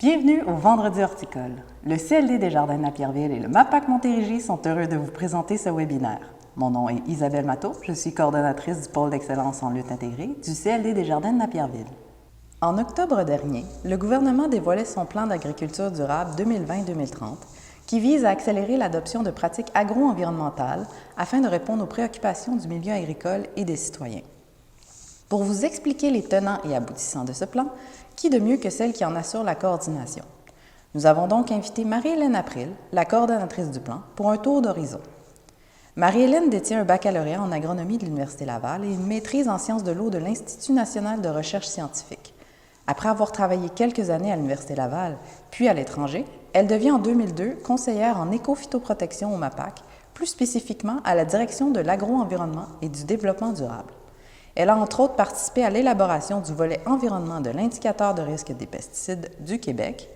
Bienvenue au Vendredi horticole. Le CLD des Jardins de Napierville et le MAPAC Montérégie sont heureux de vous présenter ce webinaire. Mon nom est Isabelle Matteau, je suis coordonnatrice du pôle d'excellence en lutte intégrée du CLD des Jardins de Napierville. En octobre dernier, le gouvernement dévoilait son plan d'agriculture durable 2020-2030 qui vise à accélérer l'adoption de pratiques agro-environnementales afin de répondre aux préoccupations du milieu agricole et des citoyens. Pour vous expliquer les tenants et aboutissants de ce plan, qui de mieux que celle qui en assure la coordination? Nous avons donc invité Marie-Hélène April, la coordonnatrice du plan, pour un tour d'horizon. Marie-Hélène détient un baccalauréat en agronomie de l'Université Laval et une maîtrise en sciences de l'eau de l'Institut national de recherche scientifique. Après avoir travaillé quelques années à l'Université Laval, puis à l'étranger, elle devient en 2002 conseillère en éco-phytoprotection au MAPAC, plus spécifiquement à la direction de l'agro-environnement et du développement durable. Elle a entre autres participé à l'élaboration du volet environnement de l'indicateur de risque des pesticides du Québec.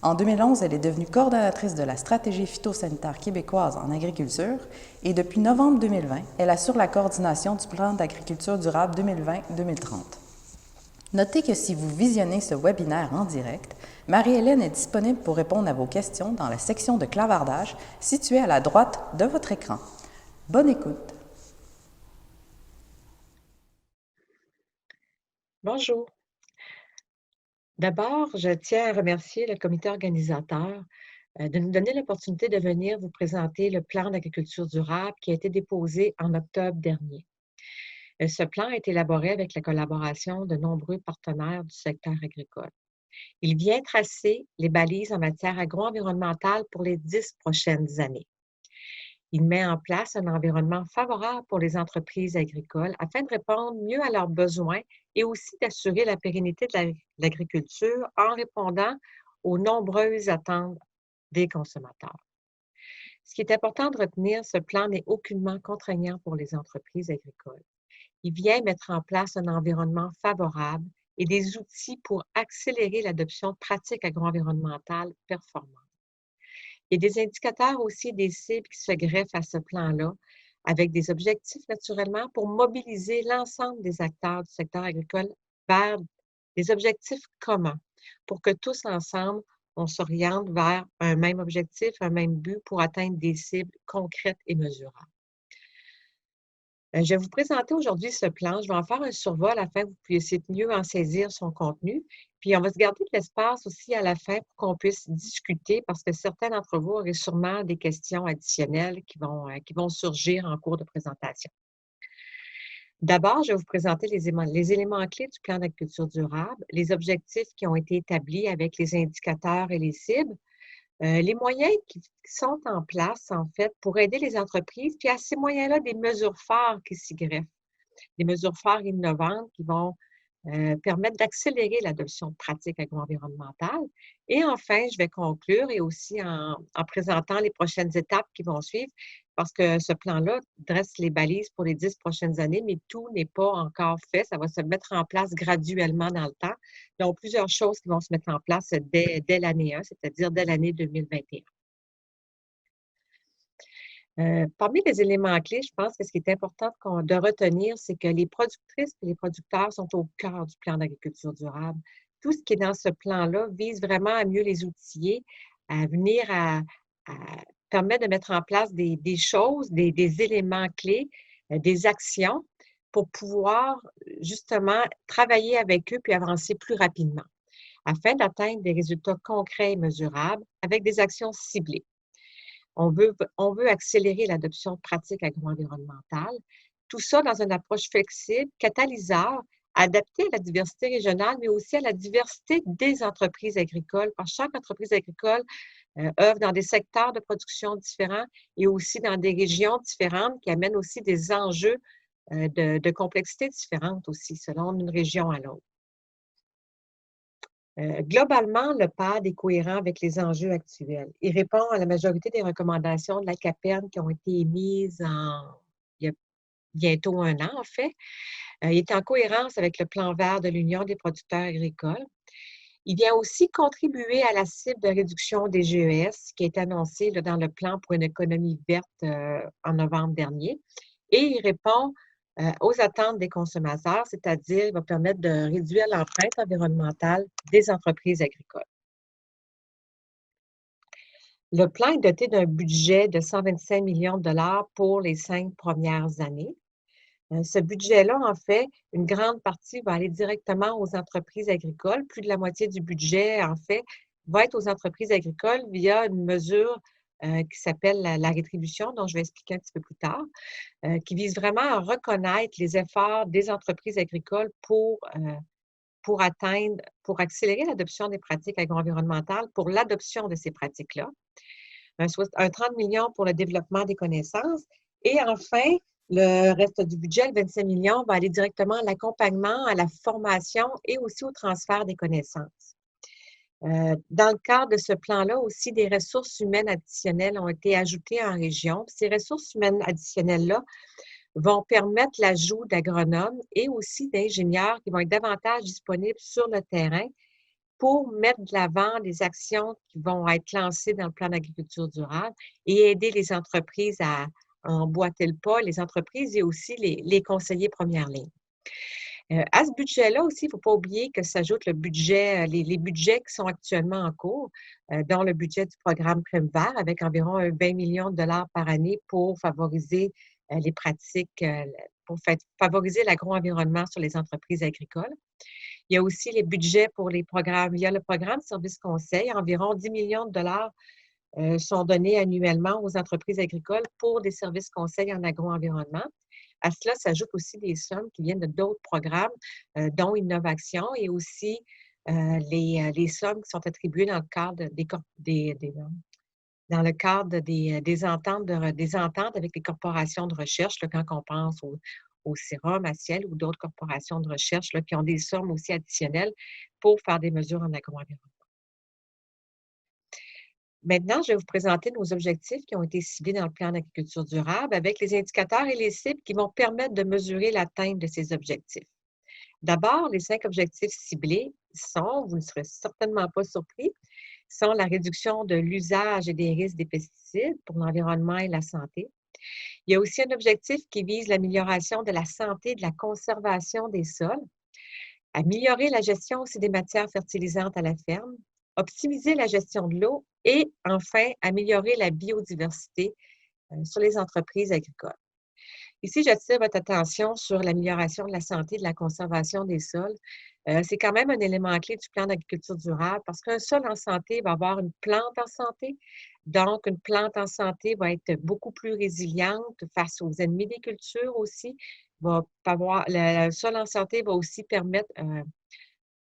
En 2011, elle est devenue coordonnatrice de la stratégie phytosanitaire québécoise en agriculture et depuis novembre 2020, elle assure la coordination du plan d'agriculture durable 2020-2030. Notez que si vous visionnez ce webinaire en direct, Marie-Hélène est disponible pour répondre à vos questions dans la section de clavardage située à la droite de votre écran. Bonne écoute! Bonjour. D'abord, je tiens à remercier le comité organisateur de nous donner l'opportunité de venir vous présenter le plan d'agriculture durable qui a été déposé en octobre dernier. Ce plan est élaboré avec la collaboration de nombreux partenaires du secteur agricole. Il vient tracer les balises en matière agro-environnementale pour les 10 prochaines années. Il met en place un environnement favorable pour les entreprises agricoles afin de répondre mieux à leurs besoins et aussi d'assurer la pérennité de l'agriculture en répondant aux nombreuses attentes des consommateurs. Ce qui est important de retenir, ce plan n'est aucunement contraignant pour les entreprises agricoles. Il vient mettre en place un environnement favorable et des outils pour accélérer l'adoption de pratiques agro-environnementales performantes. Il y a des indicateurs aussi, des cibles qui se greffent à ce plan-là, avec des objectifs naturellement pour mobiliser l'ensemble des acteurs du secteur agricole vers des objectifs communs, pour que tous ensemble, on s'oriente vers un même objectif, un même but pour atteindre des cibles concrètes et mesurables. Je vais vous présenter aujourd'hui ce plan. Je vais en faire un survol afin que vous puissiez mieux en saisir son contenu. Puis, on va se garder de l'espace aussi à la fin pour qu'on puisse discuter parce que certains d'entre vous auraient sûrement des questions additionnelles qui vont surgir en cours de présentation. D'abord, je vais vous présenter les éléments clés du plan d'agriculture durable, les objectifs qui ont été établis avec les indicateurs et les cibles, les moyens qui sont en place, en fait, pour aider les entreprises, puis à ces moyens-là, des mesures phares qui s'y greffent, des mesures phares innovantes qui vont permettre d'accélérer l'adoption de pratiques agro-environnementales. Et enfin, je vais conclure et aussi en présentant les prochaines étapes qui vont suivre, parce que ce plan-là dresse les balises pour les 10 prochaines années, mais tout n'est pas encore fait. Ça va se mettre en place graduellement dans le temps. Donc, plusieurs choses qui vont se mettre en place dès l'année 1, c'est-à-dire dès l'année 2021. Parmi les éléments clés, je pense que ce qui est important de retenir, c'est que les productrices et les producteurs sont au cœur du plan d'agriculture durable. Tout ce qui est dans ce plan-là vise vraiment à mieux les outiller, à venir à permettre de mettre en place des choses, des éléments clés, des actions pour pouvoir justement travailler avec eux puis avancer plus rapidement afin d'atteindre des résultats concrets et mesurables avec des actions ciblées. On veut accélérer l'adoption de pratiques agro-environnementales. Tout ça dans une approche flexible, catalyseur, adaptée à la diversité régionale, mais aussi à la diversité des entreprises agricoles, parce que chaque entreprise agricole œuvre dans des secteurs de production différents et aussi dans des régions différentes qui amènent aussi des enjeux de complexité différentes aussi, selon une région à l'autre. Globalement, le PAD est cohérent avec les enjeux actuels. Il répond à la majorité des recommandations de la CAPERN qui ont été émises il y a bientôt un an, en fait. Il est en cohérence avec le plan vert de l'Union des producteurs agricoles. Il vient aussi contribuer à la cible de réduction des GES qui est annoncée dans le plan pour une économie verte en novembre dernier. Et il répond aux attentes des consommateurs, c'est-à-dire il va permettre de réduire l'empreinte environnementale des entreprises agricoles. Le plan est doté d'un budget de 125 millions de dollars pour les 5 premières années. Ce budget-là, en fait, une grande partie va aller directement aux entreprises agricoles. Plus de la moitié du budget, en fait, va être aux entreprises agricoles via une mesure qui s'appelle la rétribution, dont je vais expliquer un petit peu plus tard, qui vise vraiment à reconnaître les efforts des entreprises agricoles pour atteindre, pour accélérer l'adoption des pratiques agro-environnementales, pour l'adoption de ces pratiques-là. Un 30 millions pour le développement des connaissances. Et enfin, le reste du budget, le 25 millions, va aller directement à l'accompagnement, à la formation et aussi au transfert des connaissances. Dans le cadre de ce plan-là, aussi, des ressources humaines additionnelles ont été ajoutées en région. Ces ressources humaines additionnelles-là vont permettre l'ajout d'agronomes et aussi d'ingénieurs qui vont être davantage disponibles sur le terrain pour mettre de l'avant des actions qui vont être lancées dans le plan d'agriculture durable et aider les entreprises à emboîter le pas, les entreprises et aussi les conseillers première ligne. À ce budget-là aussi, il ne faut pas oublier que s'ajoute le budget, les budgets qui sont actuellement en cours, dont le budget du programme Prime Vert avec environ 20 millions de dollars par année pour favoriser les pratiques, pour favoriser l'agro-environnement sur les entreprises agricoles. Il y a aussi les budgets pour les programmes. Il y a le programme Service Conseil, environ 10 millions de dollars sont donnés annuellement aux entreprises agricoles pour des services conseils en agro-environnement. À cela s'ajoutent aussi des sommes qui viennent de d'autres programmes, dont Innovation et aussi les sommes qui sont attribuées dans le cadre dans le cadre des ententes, des ententes avec les corporations de recherche, là, quand on pense au Sérum, à Ciel ou d'autres corporations de recherche là, qui ont des sommes aussi additionnelles pour faire des mesures en agro-environnement. Maintenant, je vais vous présenter nos objectifs qui ont été ciblés dans le plan d'agriculture durable avec les indicateurs et les cibles qui vont permettre de mesurer l'atteinte de ces objectifs. D'abord, les 5 objectifs ciblés sont, vous ne serez certainement pas surpris, sont la réduction de l'usage et des risques des pesticides pour l'environnement et la santé. Il y a aussi un objectif qui vise l'amélioration de la santé et de la conservation des sols, améliorer la gestion aussi des matières fertilisantes à la ferme, optimiser la gestion de l'eau et enfin améliorer la biodiversité sur les entreprises agricoles. Ici, j'attire votre attention sur l'amélioration de la santé et de la conservation des sols. C'est quand même un élément clé du plan d'agriculture durable parce qu'un sol en santé va avoir une plante en santé. Donc, une plante en santé va être beaucoup plus résiliente face aux ennemis des cultures aussi. Le sol en santé va aussi permettre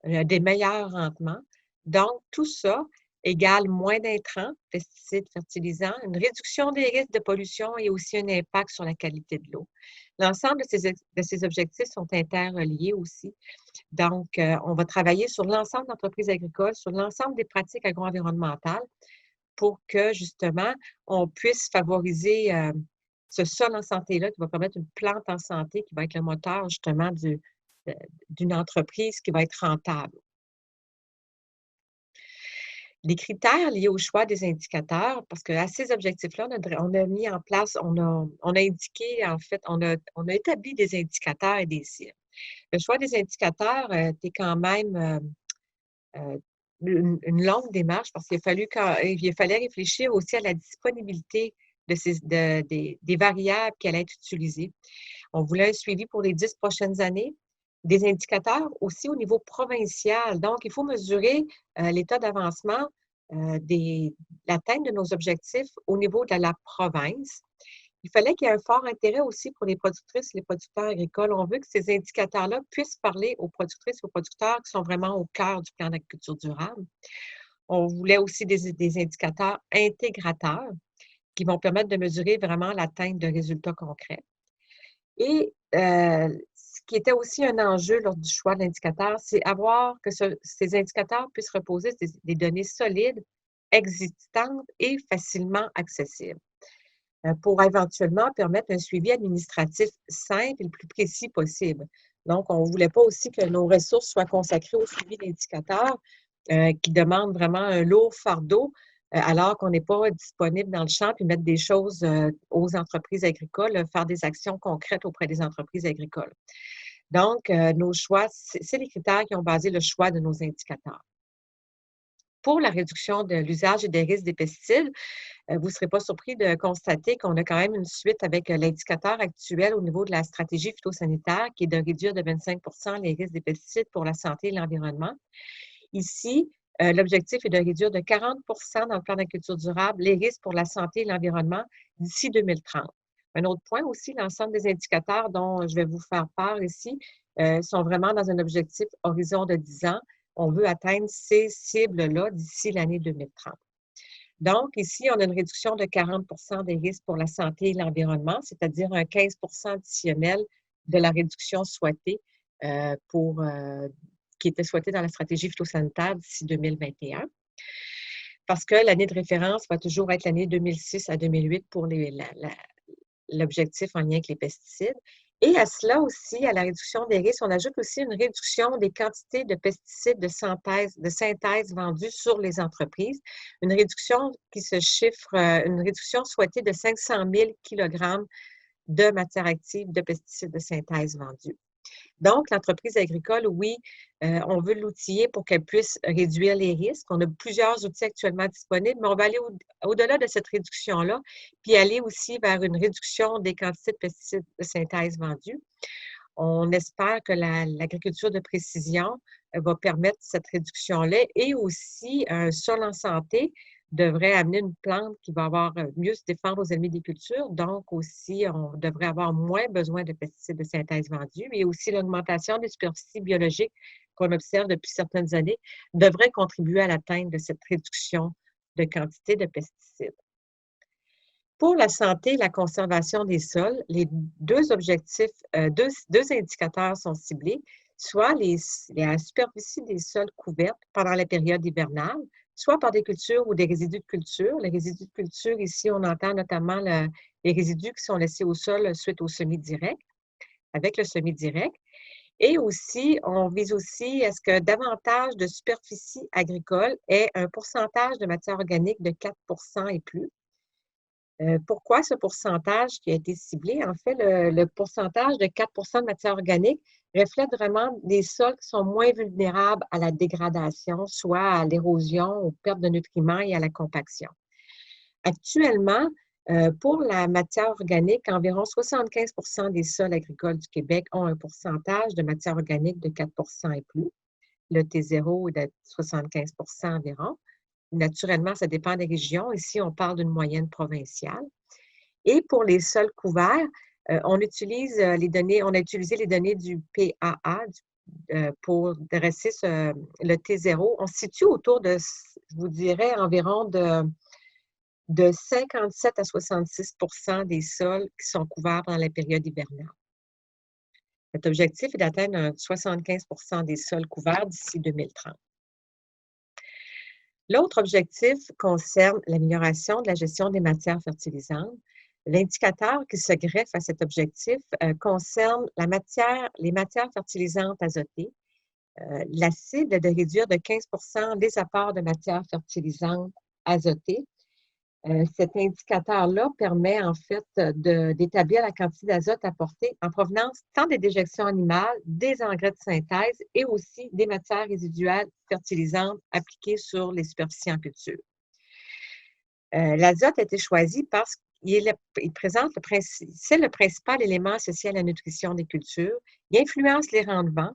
des meilleurs rendements. Donc, tout ça égale moins d'intrants, pesticides, fertilisants, une réduction des risques de pollution et aussi un impact sur la qualité de l'eau. L'ensemble de ces objectifs sont interreliés aussi. Donc, on va travailler sur l'ensemble d'entreprises agricoles, sur l'ensemble des pratiques agro-environnementales pour que, justement, on puisse favoriser ce sol en santé-là qui va permettre une plante en santé qui va être le moteur, justement, d'une entreprise qui va être rentable. Les critères liés au choix des indicateurs, parce qu'à ces objectifs-là, on a mis en place, on a indiqué, en fait, on a établi des indicateurs et des cibles. Le choix des indicateurs était quand même une longue démarche parce qu'il fallait réfléchir aussi à la disponibilité des variables qui allaient être utilisées. On voulait un suivi pour les 10 prochaines années, des indicateurs aussi au niveau provincial. Donc, il faut mesurer l'état d'avancement de l'atteinte de nos objectifs au niveau de la province. Il fallait qu'il y ait un fort intérêt aussi pour les productrices et les producteurs agricoles. On veut que ces indicateurs-là puissent parler aux productrices et aux producteurs qui sont vraiment au cœur du plan d'agriculture durable. On voulait aussi des indicateurs intégrateurs qui vont permettre de mesurer vraiment l'atteinte de résultats concrets. Et ce qui était aussi un enjeu lors du choix de l'indicateur, c'est avoir que ces indicateurs puissent reposer des données solides, existantes et facilement accessibles pour éventuellement permettre un suivi administratif simple et le plus précis possible. Donc, on ne voulait pas aussi que nos ressources soient consacrées au suivi d'indicateurs qui demandent vraiment un lourd fardeau alors qu'on n'est pas disponible dans le champ puis mettre des choses aux entreprises agricoles, faire des actions concrètes auprès des entreprises agricoles. Donc, nos choix, c'est les critères qui ont basé le choix de nos indicateurs. Pour la réduction de l'usage et des risques des pesticides, vous ne serez pas surpris de constater qu'on a quand même une suite avec l'indicateur actuel au niveau de la stratégie phytosanitaire qui est de réduire de 25 les risques des pesticides pour la santé et l'environnement. Ici, l'objectif est de réduire de 40 dans le plan d'agriculture durable les risques pour la santé et l'environnement d'ici 2030. Un autre point aussi, l'ensemble des indicateurs dont je vais vous faire part ici sont vraiment dans un objectif horizon de 10 ans. On veut atteindre ces cibles-là d'ici l'année 2030. Donc, ici, on a une réduction de 40 des risques pour la santé et l'environnement, c'est-à-dire un 15 additionnel de la réduction souhaitée qui était souhaitée dans la stratégie phytosanitaire d'ici 2021. Parce que l'année de référence va toujours être l'année 2006 à 2008 pour l'objectif en lien avec les pesticides. Et à cela aussi, à la réduction des risques, on ajoute aussi une réduction des quantités de pesticides de synthèse vendus sur les entreprises. Une réduction qui se chiffre, une réduction souhaitée de 500 000 kg de matière active de pesticides de synthèse vendus. Donc, l'entreprise agricole, oui, on veut l'outiller pour qu'elle puisse réduire les risques. On a plusieurs outils actuellement disponibles, mais on va aller au-delà de cette réduction-là, puis aller aussi vers une réduction des quantités de pesticides de synthèse vendus. On espère que l'agriculture de précision va permettre cette réduction-là et aussi un sol en santé devrait amener une plante qui va mieux se défendre aux ennemis des cultures. Donc aussi, on devrait avoir moins besoin de pesticides de synthèse vendus. Et aussi l'augmentation des superficies biologiques qu'on observe depuis certaines années devrait contribuer à l'atteinte de cette réduction de quantité de pesticides. Pour la santé et la conservation des sols, les deux objectifs, deux indicateurs sont ciblés, soit la superficie des sols couverts pendant la période hivernale, soit par des cultures ou des résidus de culture. Les résidus de culture, ici, on entend notamment les résidus qui sont laissés au sol suite au semis direct, avec le semis direct. Et aussi, on vise aussi à ce que davantage de superficie agricole ait un pourcentage de matière organique de 4 et plus. Pourquoi ce pourcentage qui a été ciblé? En fait, le pourcentage de 4 de matière organique reflète vraiment des sols qui sont moins vulnérables à la dégradation, soit à l'érosion, aux pertes de nutriments et à la compaction. Actuellement, pour la matière organique, environ 75 des sols agricoles du Québec ont un pourcentage de matière organique de 4 et plus. Le T0 est de 75 environ. Naturellement, ça dépend des régions. Ici, on parle d'une moyenne provinciale. Et pour les sols couverts, on a utilisé les données du PAA pour dresser le T0. On se situe autour de, je vous dirais, environ de 57 à 66 des sols qui sont couverts pendant la période hivernale. Notre objectif est d'atteindre 75 des sols couverts d'ici 2030. L'autre objectif concerne l'amélioration de la gestion des matières fertilisantes. L'indicateur qui se greffe à cet objectif concerne les matières fertilisantes azotées. La cible est de réduire de 15 les apports de matières fertilisantes azotées. Cet indicateur-là permet en fait d'établir la quantité d'azote apportée en provenance tant des déjections animales, des engrais de synthèse et aussi des matières résiduelles fertilisantes appliquées sur les superficies en culture. L'azote a été choisi parce qu'il c'est le principal élément associé à la nutrition des cultures. Il influence les rendements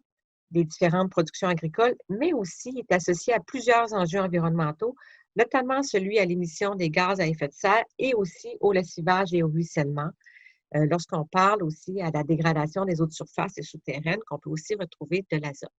des différentes productions agricoles, mais aussi il est associé à plusieurs enjeux environnementaux, notamment celui à l'émission des gaz à effet de serre et aussi au lessivage et au ruissellement. Lorsqu'on parle aussi à la dégradation des eaux de surface et souterraines, qu'on peut aussi retrouver de l'azote.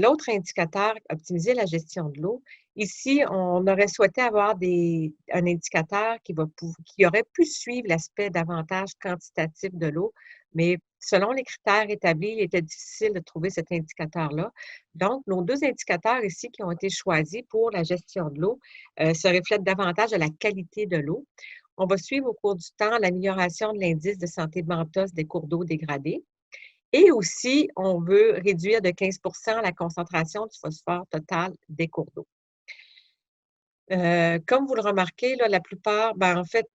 L'autre indicateur, optimiser la gestion de l'eau. Ici, on aurait souhaité avoir un indicateur qui aurait pu suivre l'aspect davantage quantitatif de l'eau, mais selon les critères établis, il était difficile de trouver cet indicateur-là. Donc, nos deux indicateurs ici qui ont été choisis pour la gestion de l'eau se reflètent davantage à la qualité de l'eau. On va suivre au cours du temps l'amélioration de l'indice de santé benthos des cours d'eau dégradés. Et aussi, on veut réduire de 15 la concentration du phosphore total des cours d'eau. Comme vous le remarquez, là, la plupart, en fait,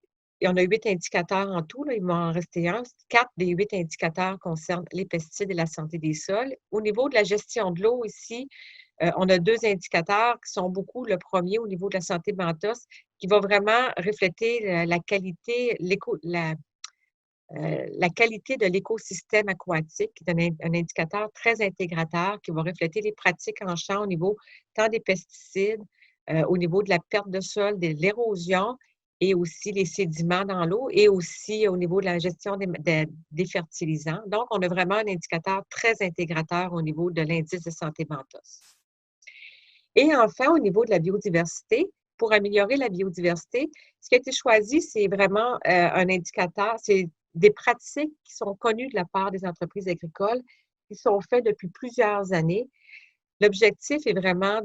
il y en a 8 indicateurs en tout, là, il m'en restait un. 4 des 8 indicateurs concernent les pesticides et la santé des sols. Au niveau de la gestion de l'eau, ici, on a 2 indicateurs qui sont beaucoup. Le premier au niveau de la santé mentos, qui va vraiment refléter la qualité, la qualité de l'écosystème aquatique, qui est un indicateur très intégrateur qui va refléter les pratiques en champ au niveau tant des pesticides, au niveau de la perte de sol, de l'érosion et aussi les sédiments dans l'eau et aussi au niveau de la gestion des fertilisants. Donc, on a vraiment un indicateur très intégrateur au niveau de l'indice de santé mentos. Et enfin, au niveau de la biodiversité, pour améliorer la biodiversité, ce qui a été choisi, c'est vraiment un indicateur, c'est des pratiques qui sont connues de la part des entreprises agricoles, qui sont faites depuis plusieurs années. L'objectif est vraiment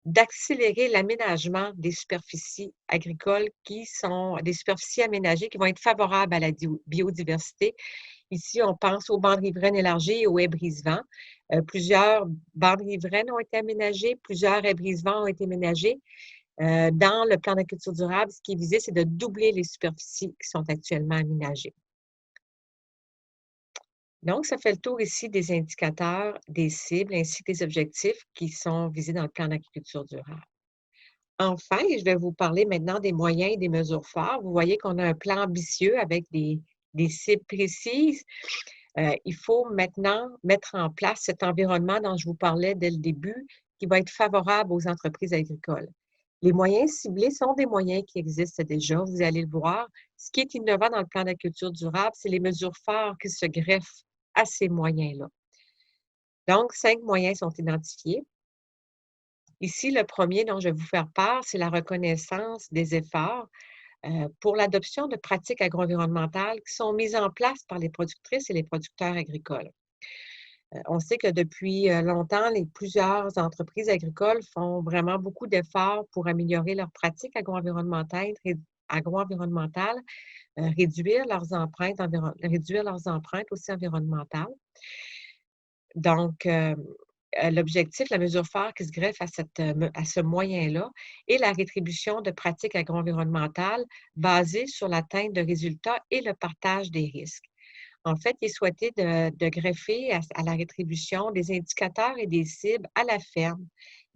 d'accélérer l'aménagement des superficies agricoles qui sont des superficies aménagées qui vont être favorables à la biodiversité. Ici, on pense aux bandes riveraines élargies et aux haies brise-vent. Plusieurs bandes riveraines ont été aménagées, plusieurs haies brise-vent ont été aménagées. Dans le plan d'agriculture durable, ce qui est visé, c'est de doubler les superficies qui sont actuellement aménagées. Donc, ça fait le tour ici des indicateurs, des cibles ainsi que des objectifs qui sont visés dans le plan d'agriculture durable. Enfin, je vais vous parler maintenant des moyens et des mesures phares. Vous voyez qu'on a un plan ambitieux avec des cibles précises. Il faut maintenant mettre en place cet environnement dont je vous parlais dès le début, qui va être favorable aux entreprises agricoles. Les moyens ciblés sont des moyens qui existent déjà, vous allez le voir. Ce qui est innovant dans le plan d'agriculture durable, c'est les mesures phares qui se greffent à ces moyens-là. Donc, 5 moyens sont identifiés. Ici, le premier dont je vais vous faire part, c'est la reconnaissance des efforts pour l'adoption de pratiques agro-environnementales qui sont mises en place par les productrices et les producteurs agricoles. On sait que depuis longtemps, plusieurs entreprises agricoles font vraiment beaucoup d'efforts pour améliorer leurs pratiques agro-environnementales, réduire leurs empreintes aussi environnementales. Donc, l'objectif, la mesure phare qui se greffe à ce moyen-là est la rétribution de pratiques agro-environnementales basées sur l'atteinte de résultats et le partage des risques. En fait, il est souhaité de greffer à la rétribution des indicateurs et des cibles à la ferme,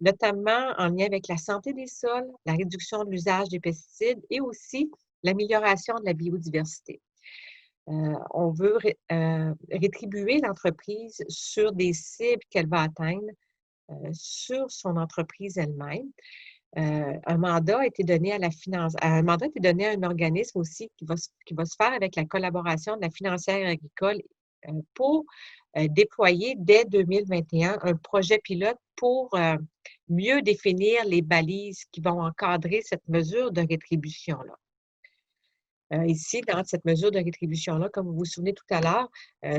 notamment en lien avec la santé des sols, la réduction de l'usage des pesticides et aussi l'amélioration de la biodiversité. On veut rétribuer l'entreprise sur des cibles qu'elle va atteindre sur son entreprise elle-même. Un mandat a été donné à un organisme aussi qui va se faire avec la collaboration de la financière agricole pour déployer dès 2021 un projet pilote pour mieux définir les balises qui vont encadrer cette mesure de rétribution-là. Ici, dans cette mesure de rétribution-là, comme vous vous souvenez tout à l'heure,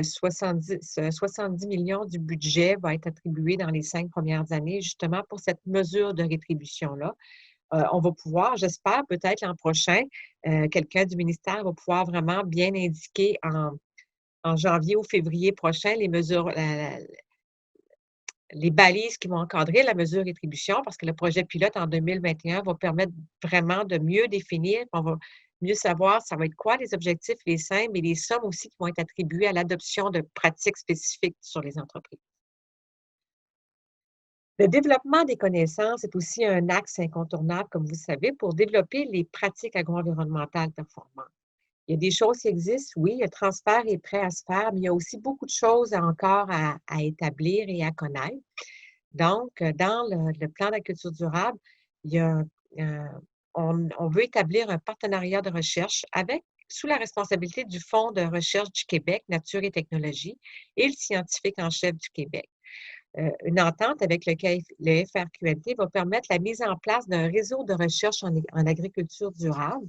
70 millions du budget va être attribué dans les 5 premières années, justement pour cette mesure de rétribution-là. On va pouvoir, j'espère, peut-être l'an prochain, quelqu'un du ministère va pouvoir vraiment bien indiquer en janvier ou février prochain les mesures, les balises qui vont encadrer la mesure rétribution, parce que le projet pilote en 2021 va permettre vraiment de mieux définir, on va mieux savoir ça va être quoi les objectifs, les cibles et les sommes aussi qui vont être attribuées à l'adoption de pratiques spécifiques sur les entreprises. Le développement des connaissances est aussi un axe incontournable, comme vous savez, pour développer les pratiques agro-environnementales performantes. Il y a des choses qui existent, oui, le transfert est prêt à se faire, mais il y a aussi beaucoup de choses encore à établir et à connaître. Donc, dans le plan d'agriculture durable, il y a, on veut établir un partenariat de recherche sous la responsabilité du Fonds de recherche du Québec, Nature et Technologie, et le scientifique en chef du Québec. Une entente avec le FRQNT va permettre la mise en place d'un réseau de recherche en agriculture durable.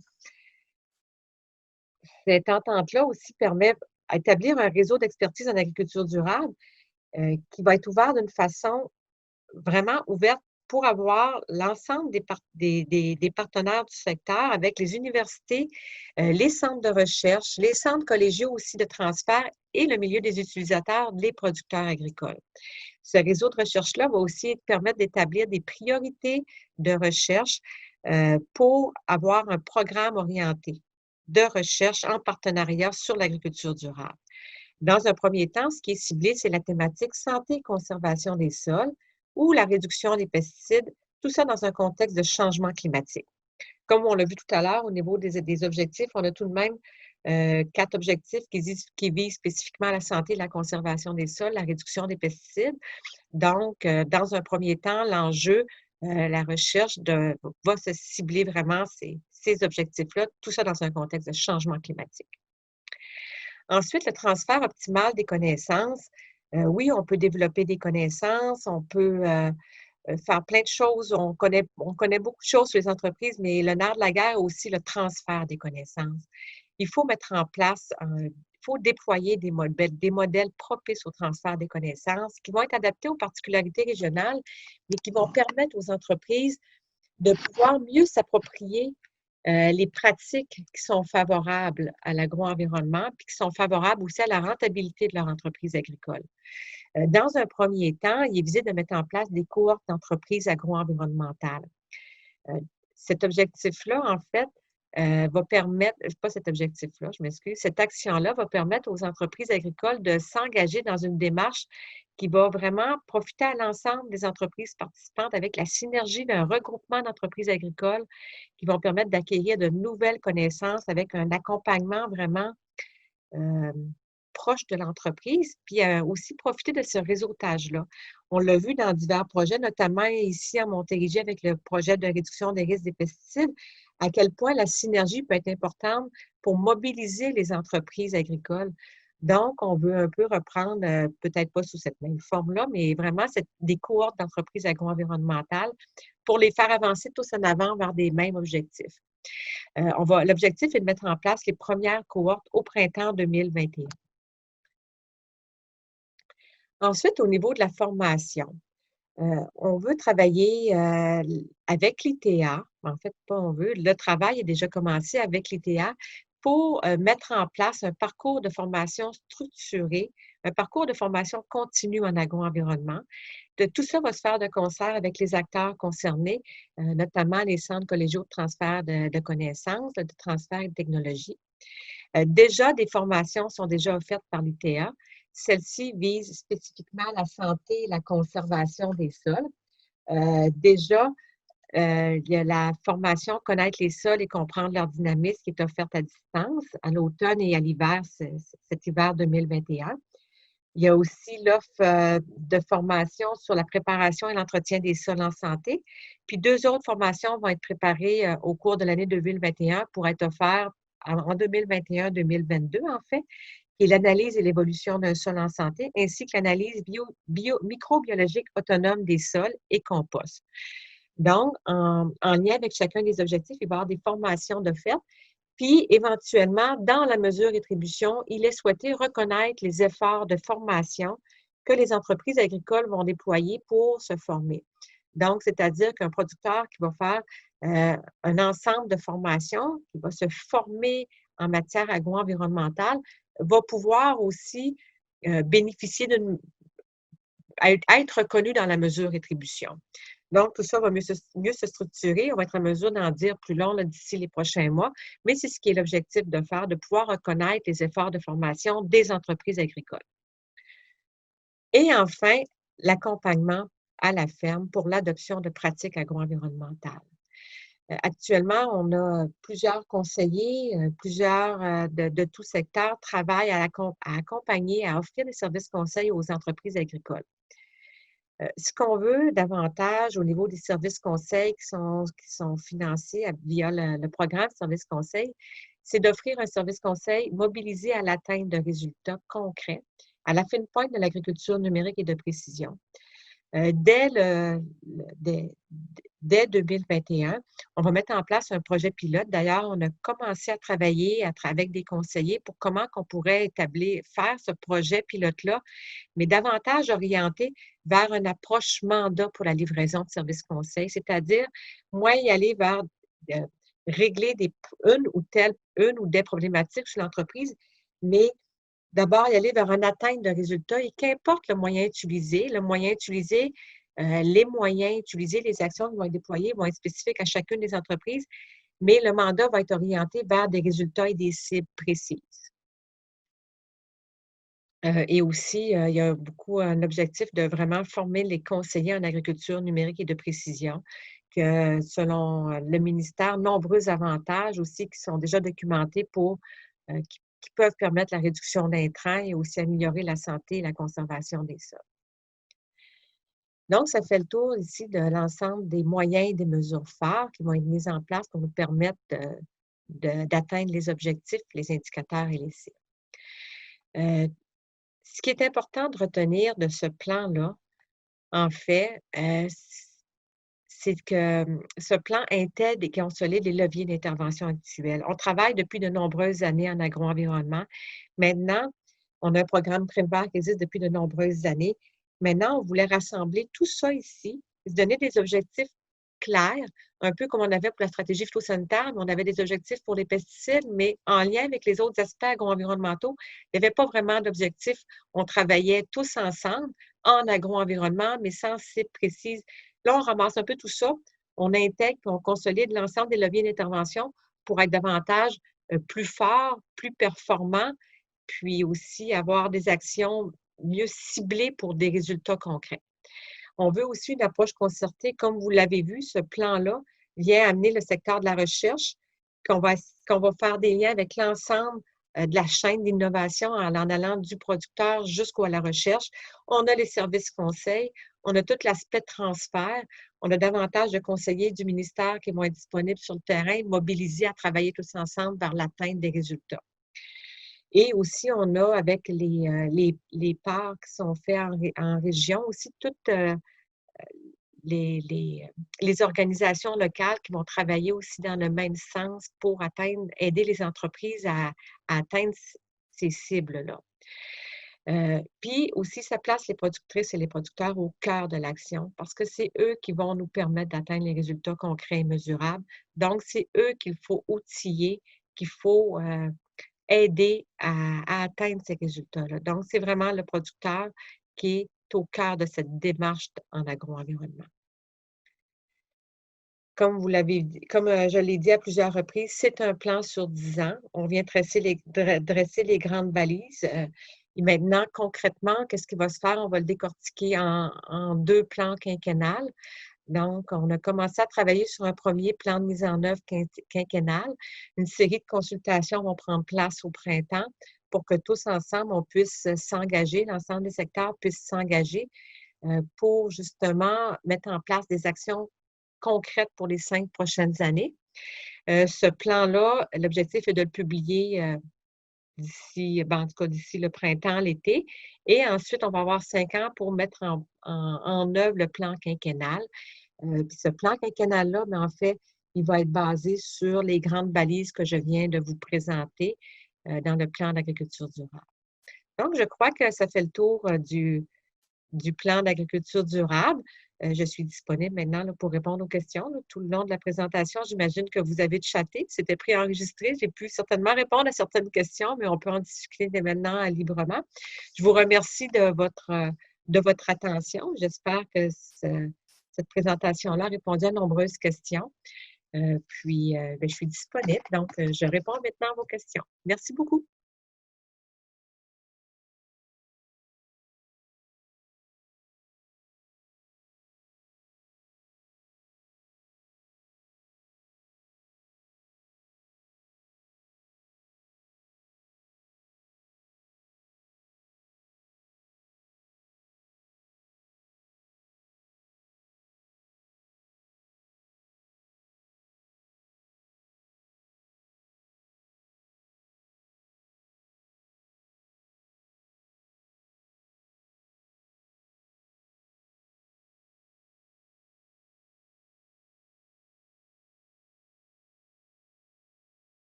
Cette entente-là aussi permet d'établir un réseau d'expertise en agriculture durable qui va être ouvert d'une façon vraiment ouverte pour avoir l'ensemble des partenaires du secteur avec les universités, les centres de recherche, les centres collégiaux aussi de transfert et le milieu des utilisateurs, les producteurs agricoles. Ce réseau de recherche-là va aussi permettre d'établir des priorités de recherche pour avoir un programme orienté de recherche en partenariat sur l'agriculture durable. Dans un premier temps, ce qui est ciblé, c'est la thématique santé et conservation des sols ou la réduction des pesticides, tout ça dans un contexte de changement climatique. Comme on l'a vu tout à l'heure, au niveau des objectifs, on a tout de même 4 objectifs qui visent spécifiquement la santé et la conservation des sols, la réduction des pesticides. Donc, dans un premier temps, l'enjeu, la recherche va se cibler vraiment ces objectifs-là, tout ça dans un contexte de changement climatique. Ensuite, le transfert optimal des connaissances. Oui, on peut développer des connaissances, on peut faire plein de choses. On connaît beaucoup de choses sur les entreprises, mais le nerf de la guerre est aussi le transfert des connaissances. Il faut mettre en place, il faut déployer des modèles propices au transfert des connaissances qui vont être adaptés aux particularités régionales, mais qui vont permettre aux entreprises de pouvoir mieux s'approprier les pratiques qui sont favorables à l'agro-environnement, puis qui sont favorables aussi à la rentabilité de leur entreprise agricole. Dans un premier temps, il est visé de mettre en place des cohortes d'entreprises agro-environnementales. Cet objectif-là, en fait, va permettre, pas cet objectif-là, je m'excuse, cette action-là va permettre aux entreprises agricoles de s'engager dans une démarche qui va vraiment profiter à l'ensemble des entreprises participantes avec la synergie d'un regroupement d'entreprises agricoles qui vont permettre d'acquérir de nouvelles connaissances avec un accompagnement vraiment euh, proche de l'entreprise, puis aussi profiter de ce réseautage-là. On l'a vu dans divers projets, notamment ici à Montérégie avec le projet de réduction des risques des pesticides, à quel point la synergie peut être importante pour mobiliser les entreprises agricoles. Donc, on veut un peu reprendre, peut-être pas sous cette même forme-là, mais vraiment des cohortes d'entreprises agro-environnementales pour les faire avancer tous en avant vers des mêmes objectifs. L'objectif est de mettre en place les premières cohortes au printemps 2021. Ensuite, au niveau de la formation, on veut travailler avec l'ITA. En fait, pas on veut, le travail est déjà commencé avec l'ITA pour mettre en place un parcours de formation structuré, un parcours de formation continue en agro-environnement. Tout ça va se faire de concert avec les acteurs concernés, notamment les centres collégiaux de transfert de connaissances, de transfert de technologies. Déjà, des formations sont déjà offertes par l'ITA. Celles-ci visent spécifiquement la santé et la conservation des sols. Déjà, il y a la formation Connaître les sols et comprendre leur dynamisme qui est offerte à distance à l'automne et à l'hiver, cet hiver 2021. Il y a aussi l'offre de formation sur la préparation et l'entretien des sols en santé. Puis 2 autres formations vont être préparées au cours de l'année 2021 pour être offertes en 2021-2022, en fait, qui est l'analyse et l'évolution d'un sol en santé, ainsi que l'analyse microbiologique autonome des sols et compost. Donc, en lien avec chacun des objectifs, il va y avoir des formations de fait. Puis, éventuellement, dans la mesure rétribution, il est souhaité reconnaître les efforts de formation que les entreprises agricoles vont déployer pour se former. Donc, c'est-à-dire qu'un producteur qui va faire un ensemble de formations, qui va se former en matière agro-environnementale, va pouvoir aussi bénéficier être reconnu dans la mesure rétribution. Donc, tout ça va mieux se structurer. On va être en mesure d'en dire plus long d'ici les prochains mois, mais c'est ce qui est l'objectif de faire, de pouvoir reconnaître les efforts de formation des entreprises agricoles. Et enfin, l'accompagnement à la ferme pour l'adoption de pratiques agro-environnementales. Actuellement, on a plusieurs conseillers, plusieurs de tout secteur travaillent à accompagner, à offrir des services conseils aux entreprises agricoles. Ce qu'on veut davantage au niveau des services conseils qui sont financés via le programme Services conseils, c'est d'offrir un service conseil mobilisé à l'atteinte de résultats concrets à la fine pointe de l'agriculture numérique et de précision. Dès 2021, on va mettre en place un projet pilote. D'ailleurs, on a commencé à travailler avec des conseillers pour comment on pourrait faire ce projet pilote-là, mais davantage orienté vers une approche mandat pour la livraison de services conseils, c'est-à-dire, moi, y aller vers régler une ou des problématiques sur l'entreprise, mais d'abord y aller vers une atteinte de résultats et qu'importe le moyen utilisé, les moyens utilisés, les actions qui vont être déployées vont être spécifiques à chacune des entreprises, mais le mandat va être orienté vers des résultats et des cibles précises. Et aussi, il y a beaucoup un objectif de vraiment former les conseillers en agriculture numérique et de précision, que selon, le ministère, nombreux avantages aussi qui sont déjà documentés pour, qui peuvent permettre la réduction d'intrants et aussi améliorer la santé et la conservation des sols. Donc, ça fait le tour ici de l'ensemble des moyens et des mesures phares qui vont être mises en place pour nous permettre d'atteindre les objectifs, les indicateurs et les cibles. Euh, Ce qui est important de retenir de ce plan-là, en fait, c'est que ce plan intègre et consolide les leviers d'intervention actuels. On travaille depuis de nombreuses années en agro-environnement. Maintenant, on a un programme Prévert qui existe depuis de nombreuses années. Maintenant, on voulait rassembler tout ça ici, se donner des objectifs clairs, un peu comme on avait pour la stratégie phytosanitaire, mais on avait des objectifs pour les pesticides, mais en lien avec les autres aspects agro-environnementaux, il n'y avait pas vraiment d'objectifs. On travaillait tous ensemble en agro-environnement, mais sans cible précise. Là, on ramasse un peu tout ça, on intègre et on consolide l'ensemble des leviers d'intervention pour être davantage plus forts, plus performants, puis aussi avoir des actions mieux ciblées pour des résultats concrets. On veut aussi une approche concertée. Comme vous l'avez vu, ce plan-là vient amener le secteur de la recherche, qu'on va, qu'on va faire des liens avec l'ensemble de la chaîne d'innovation en allant du producteur jusqu'à la recherche. On a les services conseils, on a tout l'aspect transfert, on a davantage de conseillers du ministère qui vont être disponibles sur le terrain, mobilisés à travailler tous ensemble vers l'atteinte des résultats. Et aussi, on a avec les parts qui sont faits en région, aussi toutes les organisations locales qui vont travailler aussi dans le même sens pour aider les entreprises à atteindre ces cibles-là. Puis aussi, ça place les productrices et les producteurs au cœur de l'action parce que c'est eux qui vont nous permettre d'atteindre les résultats concrets et mesurables. Donc, c'est eux qu'il faut outiller, qu'il faut aider à atteindre ces résultats-là. Donc, c'est vraiment le producteur qui est au cœur de cette démarche en agro-environnement. Comme vous l'avez dit, comme je l'ai dit à plusieurs reprises, c'est un plan sur 10 ans. On vient dresser les grandes balises. Et maintenant, concrètement, qu'est-ce qui va se faire? On va le décortiquer en 2 plans quinquennales. Donc, on a commencé à travailler sur un premier plan de mise en œuvre quinquennal. Une série de consultations vont prendre place au printemps pour que tous ensemble, on puisse s'engager, l'ensemble des secteurs puissent s'engager pour justement mettre en place des actions concrètes pour les 5 prochaines années. Ce plan-là, l'objectif est de le publier d'ici, en tout cas d'ici le printemps, l'été. Et ensuite, on va avoir 5 ans pour mettre en œuvre le plan quinquennal. Puis ce plan quinquennal-là, mais en fait, il va être basé sur les grandes balises que je viens de vous présenter dans le plan d'agriculture durable. Donc, je crois que ça fait le tour du plan d'agriculture durable. Je suis disponible maintenant là, pour répondre aux questions là, tout le long de la présentation. J'imagine que vous avez chatté, c'était préenregistré. J'ai pu certainement répondre à certaines questions, mais on peut en discuter dès maintenant librement. Je vous remercie de votre attention. J'espère que cette présentation-là a répondu à de nombreuses questions. Puis, je suis disponible, donc je réponds maintenant à vos questions. Merci beaucoup.